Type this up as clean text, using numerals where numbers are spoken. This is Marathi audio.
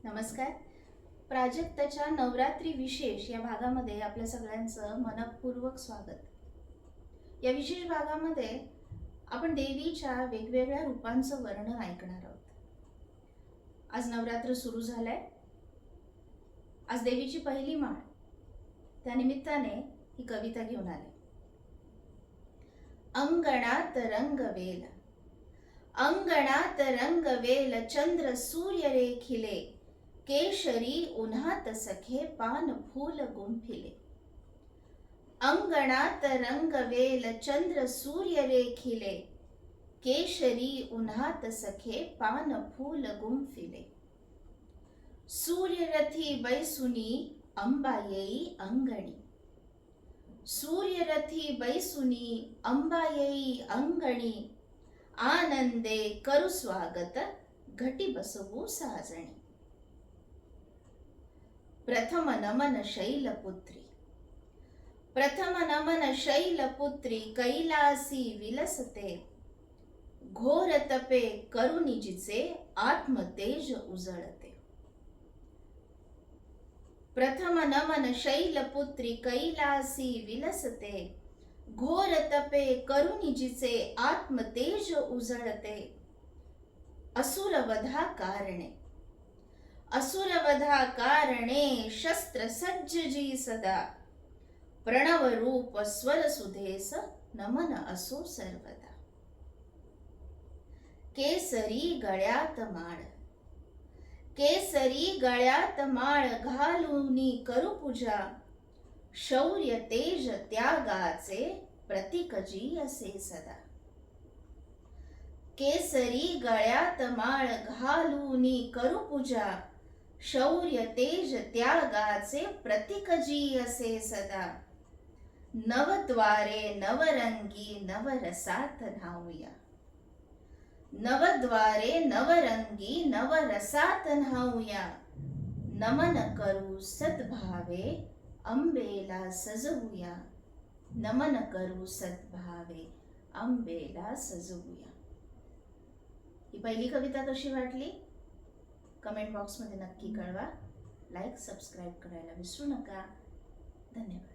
नमस्कार. प्राजक्ताच्या नवरात्री विशेष या भागामध्ये आपल्या सगळ्यांचं मनपूर्वक स्वागत. या विशेष भागामध्ये आपण देवीच्या वेगवेगळ्या रूपांचं वर्णन ऐकणार आहोत. आज नवरात्र सुरू झालंय. आज देवीची पहिली माळ, त्या निमित्ताने ही कविता घेऊन आले. अंगणात रंगवेल, अंगणात रंगवेल, चंद्र सूर्य रेखिले, केशरी उन्हात सखे पान फूल गुंफिले. अंगणात रंगवेल, चंद्र सूर्य रेखिले, केशरी उन्हात सखे पान फूल गुंफिले. सूर्यरथी बैसुनी अंबा येई अंगणी, सूर्यरथी बैसुनी अंबा येई अंगणी, आनंदे करू स्वागत घटी बसवू साजणी. प्रथम नमन शैलपुत्री, प्रथम नमन शैलपुत्री, कैलासी विलसते, घोर तपे करुणी जिचे आत्मतेज उजळते. प्रथम नमन शैलपुत्री, कैलासी विलसते, घोर तपे करुणी जिचे आत्मतेज उजळते. असुरवधा कारणे, असुरवधा कारणे, शस्त्र सज्ज जी सदा, प्रणव रूप स्वर सुधेस नमन असो सर्वदा. केसरी गळ्यात माळ, केसरी गळ्यात माळ, घालूनी करू पूजा, शौर्य तेज त्यागाचे प्रतीक जी असे सदा. केसरी गळ्यात माळ, घालूनी करू पूजा, शौर्य तेज त्यागाचे प्रतीक जी असे सदा. नवद्वारे नवरंगी नवरसात न्हाऊया, नवद्वारे नवरंगी नवरसात न्हाऊया. नमन करू सद्भावे अंबेला सजवूया, नमन करू सद्भावे अंबेला सजवूया. ही पहिली कविता कशी वाटली कमेंट बॉक्समध्ये नक्की कळवा. लाईक सबस्क्राईब करायला विसरू नका. धन्यवाद.